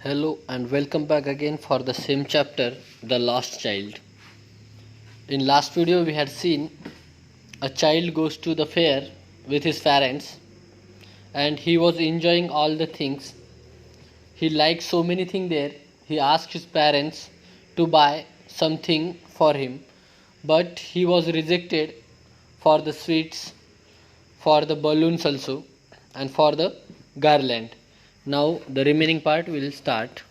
Hello and welcome back again for the same chapter, The Lost Child. In last video we had seen a child goes to the fair with his parents and he was enjoying all the things. He liked so many things there. He asked his parents to buy something for him, but he was rejected for the sweets, for the balloons also, and for the garland. Now the remaining part will start.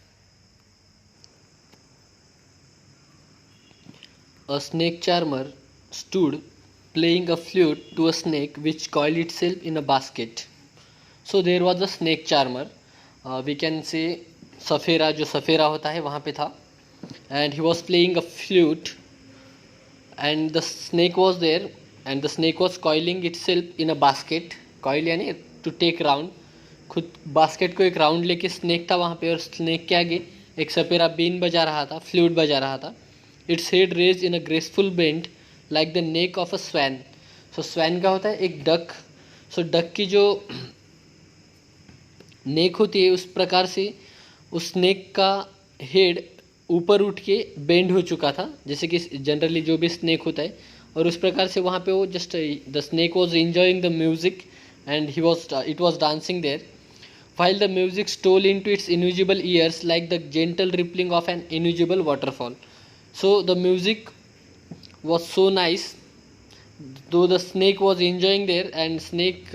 A snake charmer stood playing a flute to a snake which coiled itself in a basket. So there was a snake charmer. We can say सफ़ेरा जो सफ़ेरा होता है वहाँ पे था, and he was playing a flute and the snake was there and the snake was coiling itself in a basket. Coil यानी to take round. खुद basket को एक राउंड लेके स्नेक था वहाँ पे और स्नेक के आगे एक सपेरा बीन बजा रहा था, फ्लूट बजा रहा था. Its head raise in a graceful bend like the neck of a swan. So swan का होता है एक डक. सो डक की जो नेक होती है उस प्रकार से उस स्नेक का हेड ऊपर उठ के बेंड हो चुका था, जैसे कि जनरली जो भी स्नेक होता है. और उस प्रकार से वहाँ पे वो just the snake was enjoying the music and it was dancing there while the music stole into its invisible ears like the gentle rippling of an invisible waterfall. So the music was so nice, though the snake was enjoying there and snake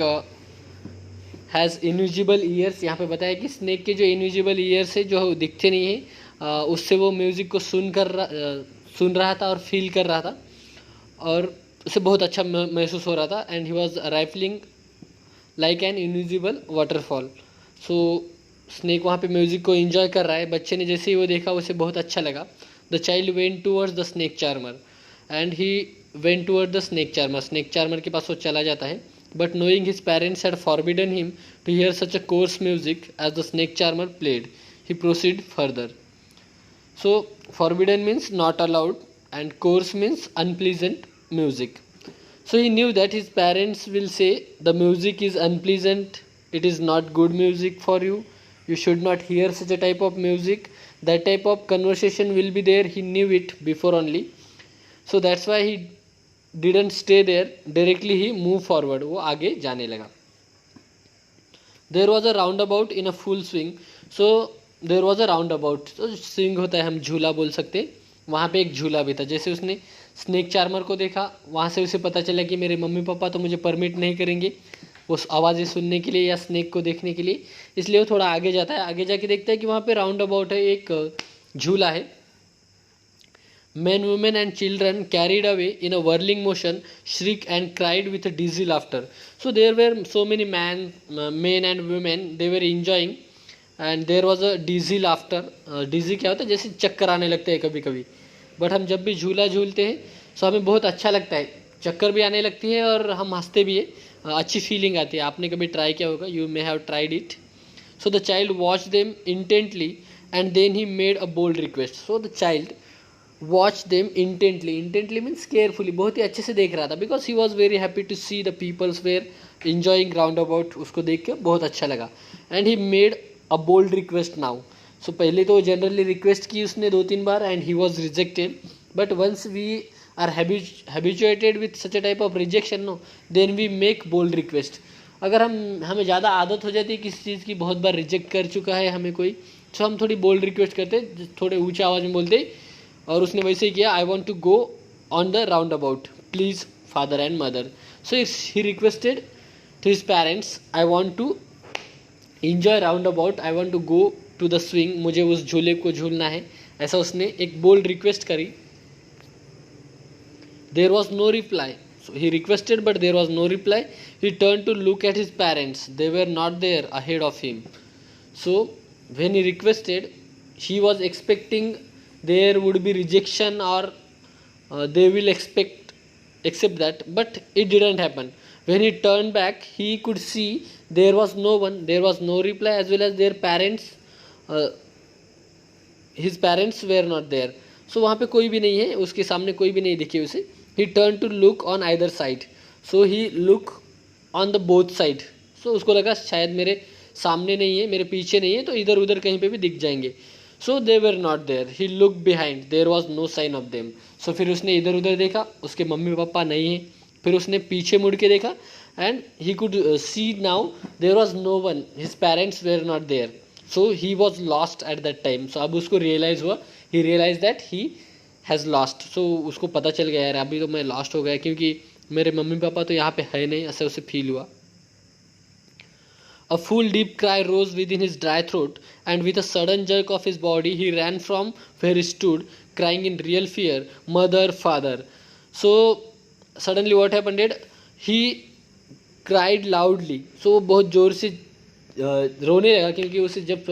has invisible ears. यहाँ पे बताया कि snake के जो invisible ears है जो दिखते नहीं है, उससे वो म्यूज़िक को सुन रहा था और फील कर रहा था और उसे बहुत अच्छा महसूस हो रहा था. And he was rifling like an invisible waterfall. So snake वहाँ पे म्यूज़िक को एंजॉय कर रहा है. बच्चे ने जैसे ही वो देखा उसे बहुत अच्छा लगा. The child went towards the snake charmer and he went toward the snake charmer. Snake charmer के पास वो चला जाता है, but knowing his parents had forbidden him to hear such a coarse music as the snake charmer played, he proceed further. So forbidden means not allowed and coarse means unpleasant music. So he knew that his parents will say the music is unpleasant, it is not good music for you, you should not hear such a type of music. That type of conversation will be there. He knew it before only. So that's why he didn't stay there. Directly he moved forward. वो आगे जाने लगा. There was a roundabout in a full swing. So there was a roundabout. तो swing होता है, हम झूला बोल सकते हैं. वहाँ पे एक झूला भी था. जैसे उसने स्नेक चार्मर को देखा, वहाँ से उसे पता चला कि मेरे मम्मी पापा तो मुझे परमिट नहीं करेंगे उस आवाज़ें सुनने के लिए या स्नेक को देखने के लिए, इसलिए वो थोड़ा आगे जाता है. आगे जाके देखता है कि वहाँ पे राउंड अबाउट है, एक झूला है. Men, women and children carried away in a whirling motion shriek and cried with a dizzy laughter. So there were so many men and women, they were enjoying and there was a dizzy laughter. Dizzy क्या होता है, जैसे चक्कर आने लगते हैं कभी कभी. बट हम जब भी झूला झूलते हैं तो हमें बहुत अच्छा लगता है, चक्कर भी आने लगती है और हम हंसते भी है, अच्छी फीलिंग आती है. आपने कभी ट्राई किया होगा, you may have tried it. So the child watch them intently and then he made a bold request. So the child watch them intently. Intently means carefully, बहुत ही अच्छे से देख रहा था. Because he was very happy to see the peoples were enjoying round about. उसको देख के बहुत अच्छा लगा. And he made a bold request now. So पहले तो जनरली रिक्वेस्ट की उसने 2-3 बार and he was rejected. But once we are habituated with such a type of rejection no, then we make bold request. अगर हमें ज़्यादा आदत हो जाती है किसी चीज़ की, बहुत बार रिजेक्ट कर चुका है हमें कोई, तो हम थोड़ी बोल्ड रिक्वेस्ट करते, थोड़े ऊँचा आवाज़ में बोलते. और उसने वैसे ही किया. I want to go on the roundabout, please father and mother. So he requested to his parents, I want to enjoy roundabout, I want to go to the swing, मुझे उस झूले को झूलना है. ऐसा उसने एक bold request करी. There was no reply. So he requested but there was no reply. He turn to look at his parents, they were not there ahead of him. So when he requested he was expecting there would be rejection और they will accept that, but it didn't happen. When he turned back, he could see there was no one, there was no reply, as well as their parents, his parents were not there. So वहाँ पे कोई भी नहीं है, उसके सामने कोई भी नहीं दिखे उसे. He turned to look on either side. So he look on the both side. So उसको लगा शायद मेरे सामने नहीं है, मेरे पीछे नहीं है, तो इधर उधर कहीं पे भी दिख जाएंगे। So they were not there, he look behind, there was no sign of them. So फिर उसने इधर उधर देखा, उसके मम्मी पापा नहीं है। फिर उसने पीछे मुड़ के देखा and he could see now there was no one, his parents were not there. So he was lost at that time. So अब उसको रियलाइज हुआ, he realise that he has lost. So उसको पता चल गया यार अभी तो मैं लॉस्ट हो गया, क्योंकि मेरे मम्मी पापा तो यहाँ पे है नहीं, ऐसे उसे फील हुआ। A full deep cry rose within his dry throat, and with a sudden jerk of his body, he ran from where he stood, crying in real fear, "Mother, father." So, suddenly what happened? He cried loudly. So, बहुत जोर से रोने लगा, क्योंकि उसे जब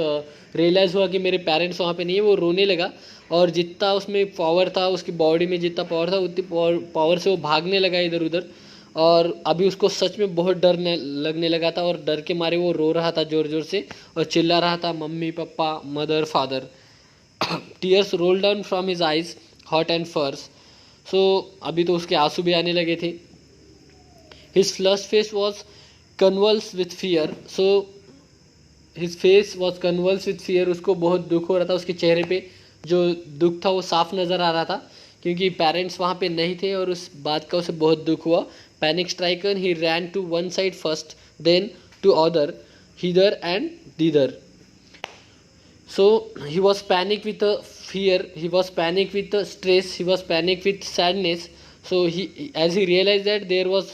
realise हुआ कि मेरे पेरेंट्स वहाँ पे नहीं है, वो रोने लगा। और जितना उसमें पावर था, उसकी बॉडी में जितना पावर था, उतनी पावर से वो भागने लगा इधर उधर। और अभी उसको सच में बहुत डर लगने लगा था, और डर के मारे वो रो रहा था ज़ोर ज़ोर से और चिल्ला रहा था, mummy papa, mother, father. Tears roll down from his eyes, hot and फर्स। सो अभी तो उसके आंसू भी आने लगे थे। His flush face was convulsed with fear. So his face was convulsed with fear. उसको बहुत दुख हो रहा था, उसके चेहरे पे जो दुख था वो साफ नज़र आ रहा था, क्योंकि पेरेंट्स वहाँ पे नहीं थे और उस बात का उसे बहुत दुख हुआ। Panic stricken he ran to one side first, then to other, hither and thither. So he was panic with fear, he was panic with stress, he was panic with sadness. So as he realized that there was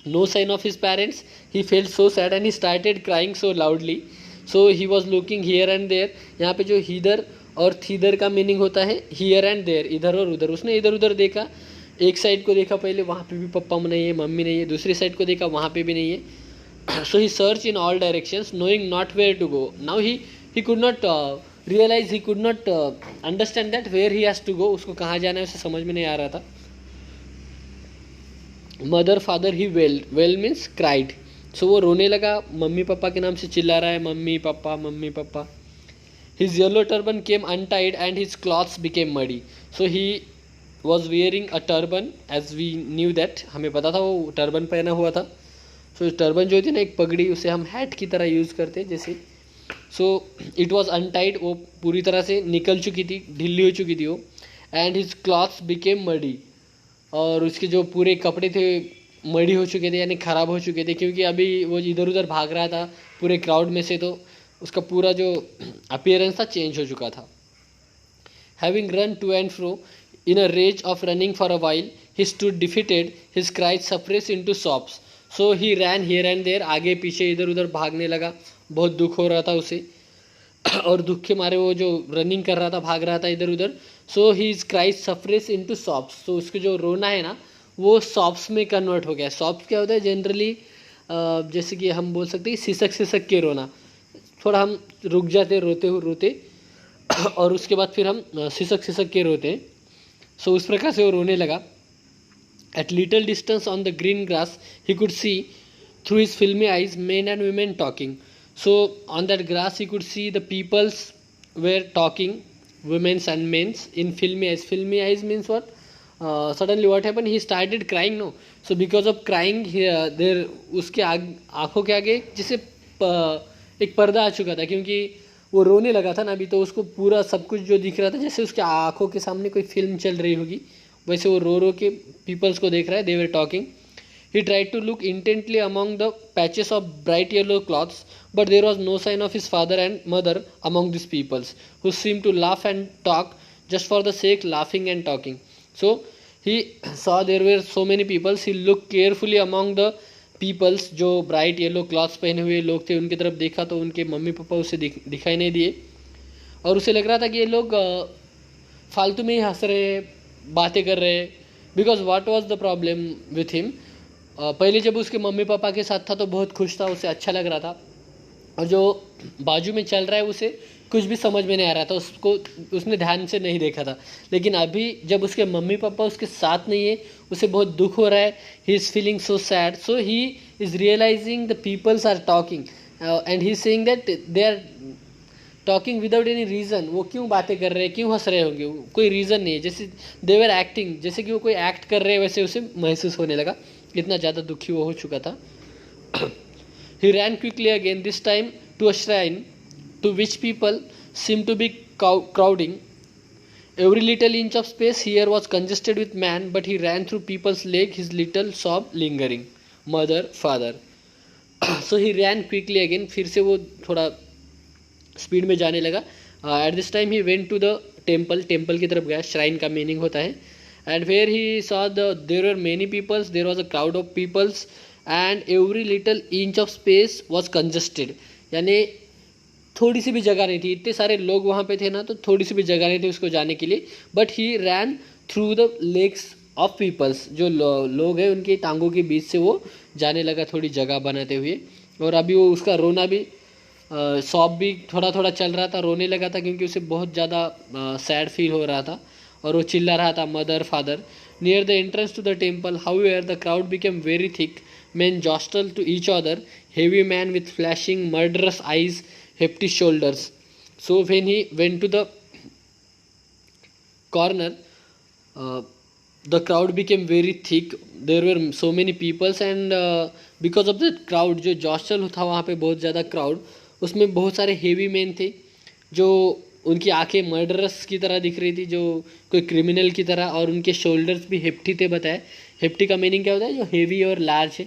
no sign of his parents, he felt so sad and he started crying so loudly. So he was looking here and there. यहाँ पे जो hither और thither का meaning होता है here and there, इधर और उधर। उसने इधर उधर देखा, एक साइड को देखा पहले, वहाँ पे भी पापा नहीं है, मम्मी नहीं है। दूसरी साइड को देखा, वहाँ पे भी नहीं है। So he searched in all directions, knowing not where to go. Now he could not realize, he could not understand that where he has to go. उसको कहाँ जाना है उसे समझ में नहीं आ रहा था। मदर फादर ही वेल मीन्स क्राइड। सो वो रोने लगा, मम्मी पापा के नाम से चिल्ला रहा है, mummy papa, mummy papa. His yellow turban came untied and his clothes became muddy. So he was wearing a turban, as we knew that, हमें पता था वो टर्बन पहना हुआ था। सो टर्बन जो होती है ना, एक पगड़ी, उसे हम हैट की तरह यूज़ करते हैं जैसे। सो इट वॉज अनटाइड, वो पूरी तरह से निकल चुकी थी, ढीली हो चुकी थी वो। And his clothes became muddy, और उसके जो पूरे कपड़े थे मडी हो चुके थे, यानी ख़राब हो चुके थे, क्योंकि अभी वो इधर उधर भाग रहा था पूरे क्राउड में से, तो उसका पूरा जो अपीयरेंस था चेंज हो चुका था। Having run to and fro in a rage of running for a while, he stood defeated, his cries suppress into sobs. So he ran here and there, आगे पीछे इधर उधर भागने लगा, बहुत दुख हो रहा था उसे। और दुख के मारे वो जो रनिंग कर रहा था, भाग रहा था इधर उधर। So he is cries suffers into sobs. तो उसके जो रोना है ना, वो सॉब्स में कन्वर्ट हो गया। सॉब्स क्या होता है जनरली, जैसे कि हम बोल सकते हैं सिसक सिसक के रोना, थोड़ा हम रुक जाते रोते रोते और उसके बाद फिर हम सिसक सिसक के रोते हैं। सो उस प्रकार से वो रोने लगा। At little distance on the green grass, he could see through his filmy eyes men and women talking. So on that grass he could see the peoples were talking, women's and men's, in filmy eyes. Filmy eyes means what? Suddenly what happened? He started crying. No, so because of crying, there उसके आँखों के आगे जैसे एक पर्दा आ चुका था, क्योंकि वो रोने लगा था ना अभी, तो उसको पूरा सब कुछ जो दिख रहा था, जैसे उसके आँखों के सामने कोई फिल्म चल रही होगी, वैसे वो रो के पीपल्स को देख रहा है। They were talking. He tried to look intently among the patches of bright yellow cloths, but there was no sign of his father and mother among this peoples, who seem to laugh and talk just for the sake laughing and talking. So he saw there were so many peoples, he look carefully among the peoples. जो bright yellow clothes पहने हुए लोग थे उनकी तरफ देखा, तो उनके मम्मी पापा उसे दिखाई नहीं दिए, और उसे लग रहा था कि ये लोग फालतू में ही हंस रहे, बातें कर रहे। Because what was the problem with him, पहले जब उसके मम्मी पापा के साथ था तो बहुत खुश था, उसे अच्छा लग रहा था, और जो बाजू में चल रहा है उसे कुछ भी समझ में नहीं आ रहा था, उसको उसने ध्यान से नहीं देखा था। लेकिन अभी जब उसके मम्मी पापा उसके साथ नहीं है, उसे बहुत दुख हो रहा है। He is feeling so sad. So he is realising the peoples are talking and he is saying that they are talking without any reason. वो क्यों बातें कर रहे हैं, क्यों हंस रहे होंगे, कोई रीज़न नहीं है। जैसे दे वर एक्टिंग, जैसे कि वो कोई एक्ट कर रहे हैं, वैसे उसे महसूस होने लगा। इतना ज़्यादा दुखी वो हो चुका था। He ran quickly again, this time to a shrine to which people seemed to be crowding. Every little inch of space here was congested with man, but he ran through people's leg, his little sob lingering. Mother, father. So he ran quickly again. फिर से वो थोड़ा speed में जाने लगा. At this time he went to the temple. Temple की तरफ गया. श्राइन का मीनिंग होता है. And where he saw there were many peoples, there was a crowd of peoples, and every little inch of space was congested. यानी थोड़ी सी भी जगह नहीं थी. इतने सारे लोग वहाँ पे थे ना, तो थोड़ी सी भी जगह नहीं थी उसको जाने के लिए. But he ran through the legs of peoples. जो लोग हैं उनकी टांगों के बीच से वो जाने लगा थोड़ी जगह बनाते हुए. और अभी वो उसका रोना भी सॉब भी थोड़ा थोड़ा चल रहा था, रोने लगा था क्योंकि उसे बहुत ज़्यादा सैड फील हो रहा था और वो चिल्ला रहा था mother father. Near the entrance to the temple however the crowd became very thick. men jostled to each other, heavy man with flashing murderous eyes, hefty shoulders. So when he went to the corner, the crowd became very thick. There were so many peoples, and because of the crowd, जो jostle था वहाँ पे बहुत ज़्यादा crowd, उसमें बहुत सारे heavy men थे जो उनकी आंखें मर्डरस की तरह दिख रही थी, जो कोई क्रिमिनल की तरह, और उनके शोल्डर्स भी हेप्टी थे. बताया हेप्टी का मीनिंग क्या होता है? जो हेवी और लार्ज है.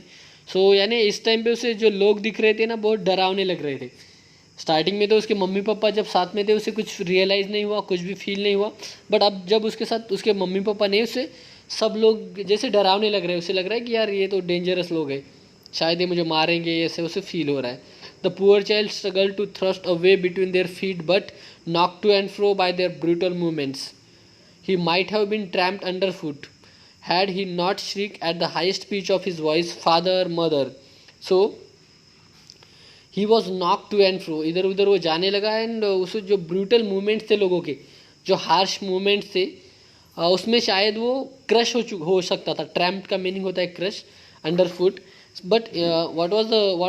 सो यानी इस टाइम पे उसे जो लोग दिख रहे थे ना, बहुत डरावने लग रहे थे. स्टार्टिंग में तो उसके मम्मी पापा जब साथ में थे उसे कुछ रियलाइज़ नहीं हुआ, कुछ भी फील नहीं हुआ. बट अब जब उसके साथ उसके मम्मी पापा नहीं, उसे सब लोग जैसे डरावने लग रहे हैं. उसे लग रहा है कि यार ये तो डेंजरस लोग हैं, शायद ये मुझे मारेंगे, ऐसे उसे फील हो रहा है. The poor child struggle to thrust a way between their feet but knocked to and fro by their brutal movements. He might have been tramped underfoot had he not shrieked at the highest pitch of his voice, Father, Mother. So he was knocked to and fro. इधर उधर वो जाने लगा. And उसे जो brutal movements थे लोगों के, जो हार्श मूवमेंट्स थे, उसमें शायद वो क्रश हो सकता था. ट्रैम्प्ड का मीनिंग होता है crush, underfoot. But what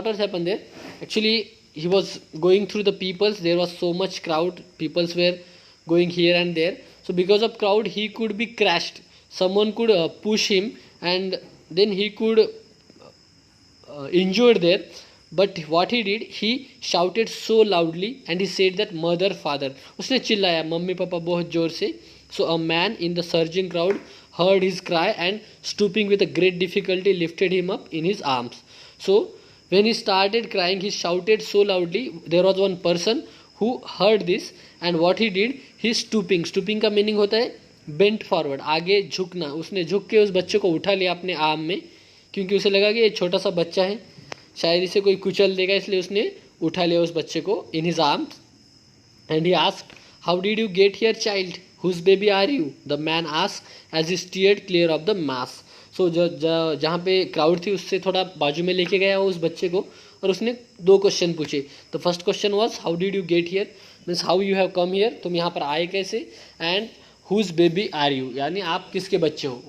was happened there? Actually he was going through the peoples. There was so much crowd, peoples were going here and there. So because of crowd he could be crashed. Someone could push him and then he could injured there. But what he did, he shouted so loudly and he said that mother, father. उसने चिल्लाया mummy papa बहुत जोर से. So a man in the surging crowd heard his cry and stooping with a great difficulty lifted him up in his arms. So when he started crying, he shouted so loudly. There was one person who heard this, and what he did, he stooping. Stooping का meaning होता है bent forward, आगे झुकना. उसने झुक के उस बच्चे को उठा लिया अपने आर्म में, क्योंकि उसे लगा कि ये छोटा सा बच्चा है, शायद इसे कोई कुचल देगा, इसलिए उसने उठा लिया उस बच्चे को in his arms. And he asked, how did you get here, child? Whose baby are you? The man asked as he steered clear of the mass. सो जहाँ पे क्राउड थी उससे थोड़ा बाजू में लेके गया उस बच्चे को, और उसने दो क्वेश्चन पूछे. The first question was how did you get here, means how you have come here, तुम यहाँ पर आए कैसे. And whose baby are you, यानी आप किसके बच्चे हो.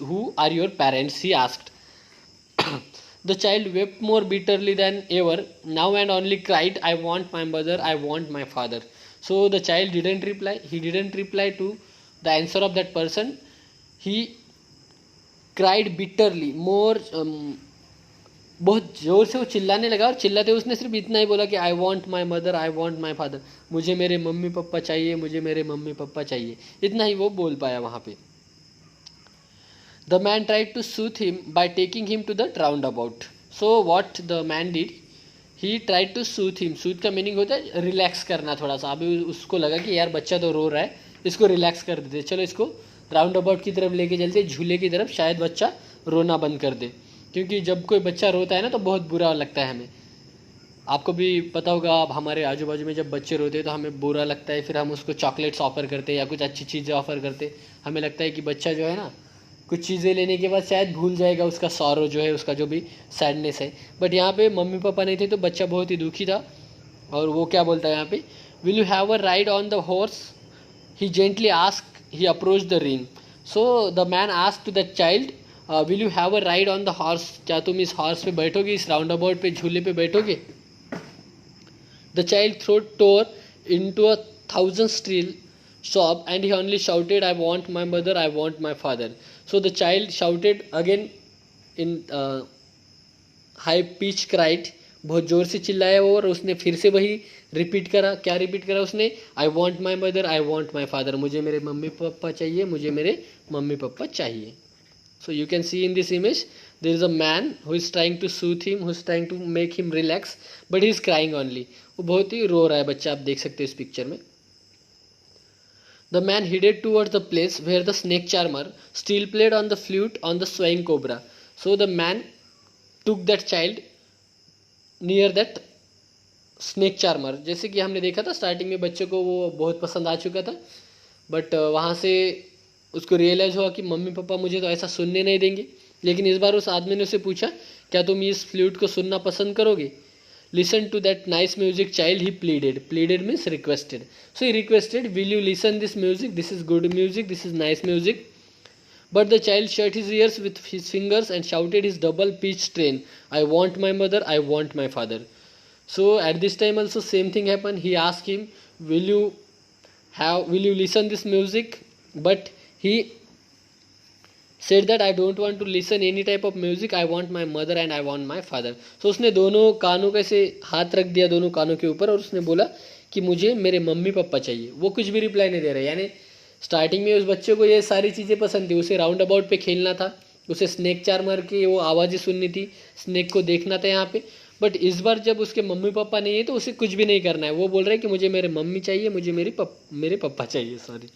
Who are your parents, he asked. The child wept more bitterly than ever now and only cried, I want my mother, I want my father. So the child didn't reply, he didn't reply to the answer of that person. He cried bitterly more, बहुत जोर से वो चिल्लाने लगा. और चिल्लाते उसने सिर्फ इतना ही बोला कि आई want my mother, I want my father, मुझे मेरे मम्मी पापा चाहिए, मुझे मेरे मम्मी पापा चाहिए. इतना ही वो बोल पाया वहाँ पे. The man tried to soothe him by taking him to the roundabout. So what the man did, he tried to soothe him. Soothe का मीनिंग होता है रिलैक्स करना थोड़ा सा. अभी उसको लगा कि यार बच्चा तो रो रहा है, इसको रिलैक्स कर देते, चलो इसको राउंड अबाउट की तरफ लेके चलते, झूले की तरफ, शायद बच्चा रोना बंद कर दे. क्योंकि जब कोई बच्चा रोता है ना तो बहुत बुरा लगता है हमें. आपको भी पता होगा, आप हमारे आजू बाजू में जब बच्चे रोते हैं तो हमें बुरा लगता है, फिर हम उसको चॉकलेट्स ऑफ़र करते हैं या कुछ अच्छी चीज़ें ऑफ़र करते. हमें लगता है कि बच्चा जो है ना कुछ चीज़ें लेने के बाद शायद भूल जाएगा उसका सॉरो जो है, उसका जो भी सैडनेस है. बट यहाँ पे मम्मी पापा नहीं थे तो बच्चा बहुत ही दुखी था. और वो क्या बोलता है यहाँ पे, will you have a ride on the horse, he gently ask. He approached the ring. So the man asked to the child, will you have a ride on the horse? क्या तुम इस हॉर्स पे बैठोगे, इस round about पे, झूले पे बैठोगे. The child throat tore into a thousand shrill sob and he only shouted, I want my mother, I want my father. So the child shouted again in high pitch cried, बहुत ज़ोर से चिल्लाया वो, और उसने फिर से वही रिपीट करा। क्या रिपीट करा उसने? आई want my mother, I want my father, मुझे मेरे मम्मी पापा चाहिए, मुझे मेरे मम्मी पापा चाहिए। So you can see in this image there is a man who is trying to soothe him, who is trying to make him relax, but he is crying only. वो बहुत ही रो रहा है बच्चा, आप देख सकते हो इस पिक्चर में। The man headed towards the place where the snake charmer still played on the flute on the swaying cobra. So the man took that child near that snake charmer. जैसे कि हमने देखा था स्टार्टिंग में बच्चे को वो बहुत पसंद आ चुका था, बट वहाँ से उसको रियलाइज़ हुआ कि मम्मी पापा मुझे तो ऐसा सुनने नहीं देंगे। लेकिन इस बार उस आदमी ने उसे पूछा, क्या तुम इस फ्लूट को सुनना पसंद करोगे? Listen to that nice music child, he pleaded. Pleaded means requested. So he requested, will you listen this music, this is good music, this is nice music. But the child shut his ears with his fingers and shouted his double pitched strain, I want my mother, I want my father. So at this time also same thing happened. He asked him, will you listen this music? But he said that I don't want to listen any type of music, I want my mother and I want my father. So उसने दोनों कानों पे से हाथ रख दिया, दोनों कानों के ऊपर, और उसने बोला कि मुझे मेरे मम्मी पापा चाहिए। वो कुछ भी रिप्लाई नहीं दे रहे। यानी स्टार्टिंग में उस बच्चे को ये सारी चीज़ें पसंद थी, उसे राउंड अबाउट पे खेलना था, उसे स्नेक चार्मर की वो आवाज़ें सुननी थी, स्नेक को देखना था यहाँ पे। बट इस बार जब उसके मम्मी पापा नहीं है तो उसे कुछ भी नहीं करना है। वो बोल रहा है कि मुझे मेरे मम्मी चाहिए, मुझे मेरे पापा चाहिए, सॉरी,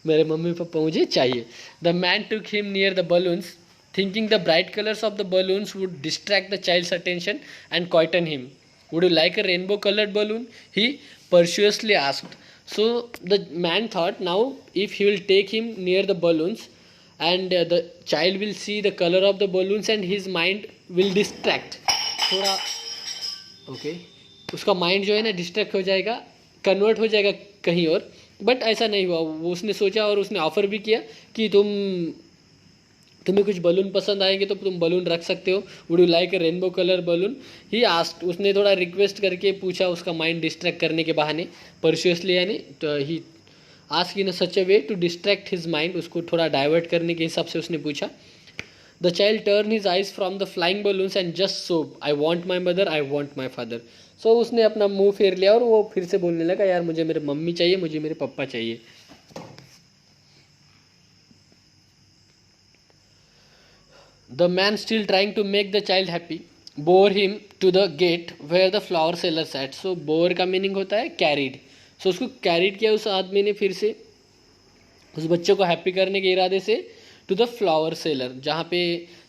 मेरे मम्मी पापा मुझे चाहिए। The man took him near the balloons thinking the bright colours of the balloons would distract the child's attention and quieten him. Would you like a rainbow coloured balloon? He persuasively asked. So the man thought, now if he will take him near the balloons and the child will see the color of the balloons and his mind will distract. थोड़ा okay उसका mind जो है ना distract हो जाएगा, convert हो जाएगा कहीं और। बट ऐसा नहीं हुआ। वो उसने सोचा और उसने ऑफ़र भी किया कि तुम्हें कुछ बलून पसंद आएंगे तो तुम बलून रख सकते हो। Would you like a rainbow colour balloon? He asked, उसने थोड़ा रिक्वेस्ट करके पूछा, उसका माइंड डिस्ट्रैक्ट करने के बहाने, परसुअसली, यानी he ask in such a way to distract his mind, उसको थोड़ा डाइवर्ट करने के हिसाब से उसने पूछा। The child turn his eyes from the flying balloons and just sob, I want my mother, I want my father. So उसने अपना मुंह फेर लिया और वो फिर से बोलने लगा, यार मुझे मेरे मम्मी चाहिए, मुझे मेरे पापा चाहिए। The man, still trying to make the child happy, bore him to the gate where the flower seller sat. So bore का मीनिंग होता है carried. So उसको carried किया उस आदमी ने फिर से उस बच्चे को हैप्पी करने के इरादे से टू द फ्लावर सेलर, जहाँ पे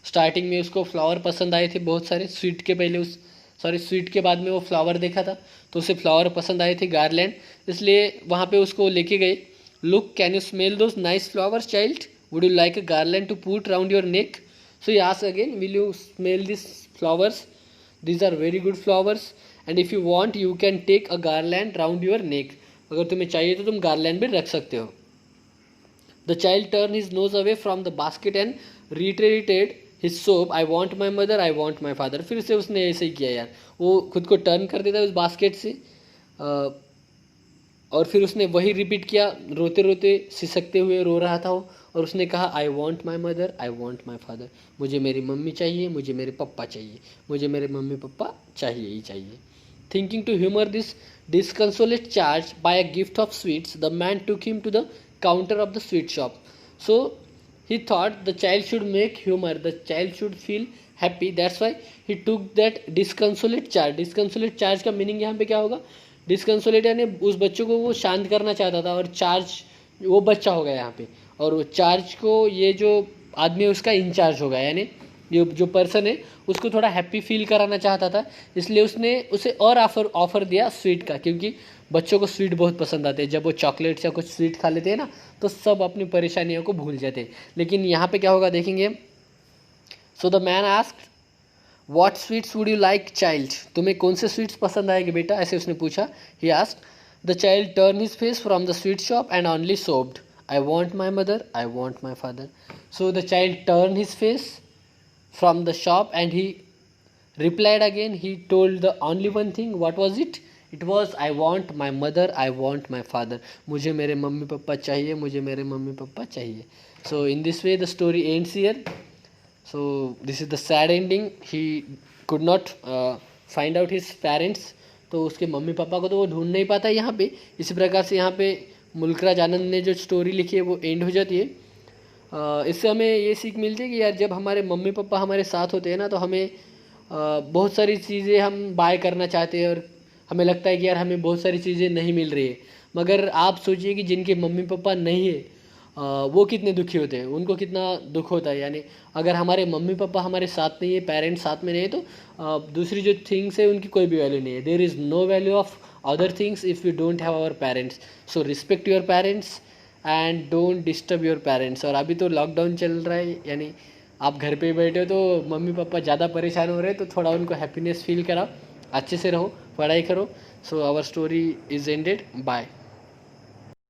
स्टार्टिंग में उसको फ्लावर पसंद आए थे बहुत सारे। स्वीट के बाद में वो फ्लावर देखा था तो उसे फ्लावर पसंद आए थे, गार्लैंड, इसलिए वहाँ पे उसको लेके गए। Look, can you smell those nice flowers child? Would you like a garland to put round your neck? So he asks again, will you smell these flowers? These are very good flowers and if you want you can take a garland round your neck. अगर तुम्हें चाहिए तो तुम garland भी रख सकते हो। The child turned his nose away from the basket and reiterated his sob, I want my mother, I want my father. फिर से उसने ऐसे ही किया यार, वो खुद को टर्न कर देता है उस बास्केट से और फिर उसने वही रिपीट किया, रोते रोते सिसकते हुए रो रहा था वो, और उसने कहा आई want my mother, I want my father, मुझे मेरी मम्मी चाहिए, मुझे मेरे पापा चाहिए, मुझे मेरे मम्मी पापा चाहिए ही चाहिए। Thinking to humour this disconsolate charge by a gift of sweets, the man took him to the counter of the sweet shop. So he thought the child should make humor, the child should feel happy, that's why he took that disconsolate charge. Disconsolate charge का meaning यहाँ पे क्या होगा? डिस्कंसोलेट यानी उस बच्चों को वो शांत करना चाहता था, और चार्ज वो बच्चा हो गया यहाँ पे, और वो चार्ज को ये जो आदमी है उसका इंचार्ज हो गया, यानी ये जो पर्सन है उसको थोड़ा हैप्पी फील कराना चाहता था, इसलिए उसने उसे और ऑफ़र दिया स्वीट का, क्योंकि बच्चों को स्वीट बहुत पसंद आते हैं। जब वो चॉकलेट्स या कुछ स्वीट खा लेते हैं ना तो सब अपनी परेशानियों को भूल जाते हैं। लेकिन यहाँ पे क्या होगा देखेंगे। So the man asked, what sweets would you like child? तुम्हें कौन से स्वीट्स पसंद आएंगे बेटा, ऐसे उसने पूछा। He asked. The child turn his face from the sweet shop and only sobbed, I want my mother, I want my father. So the child turn his face from the shop and he replied again. He told the only one thing. What was it? It was, I want my mother, I want my father. मुझे मेरे mummy papa चाहिए, मुझे मेरे mummy papa चाहिए। So in this way the story ends here. So this is the sad ending. He could not find out his parents, तो उसके mummy papa को तो वो ढूंढ नहीं पाता यहाँ पे। इसी प्रकार से यहाँ पे मुल्कराज आनंद ने जो स्टोरी लिखी है वो एंड हो जाती है। इससे हमें ये सीख मिलती है कि यार जब हमारे मम्मी पापा हमारे साथ होते हैं ना, तो हमें बहुत सारी चीज़ें हम बाय करना चाहते हैं और हमें लगता है कि यार हमें बहुत सारी चीज़ें नहीं मिल रही है। मगर आप सोचिए कि जिनके मम्मी पापा नहीं है वो कितने दुखी होते हैं, उनको कितना दुख होता है। यानी अगर हमारे मम्मी पापा हमारे साथ नहीं है, पेरेंट्स साथ में नहीं है, तो दूसरी जो थिंग्स है उनकी कोई भी वैल्यू नहीं है। There is no value of other things if you don't have our parents. So respect your parents and don't disturb your parents. और अभी तो लॉकडाउन चल रहा है, यानी आप घर पे बैठे हो तो मम्मी पापा ज़्यादा परेशान हो रहे हैं, तो थोड़ा उनको हैप्पीनेस फील कराओ, अच्छे से रहो, पढ़ाई करो। So our story is ended, bye.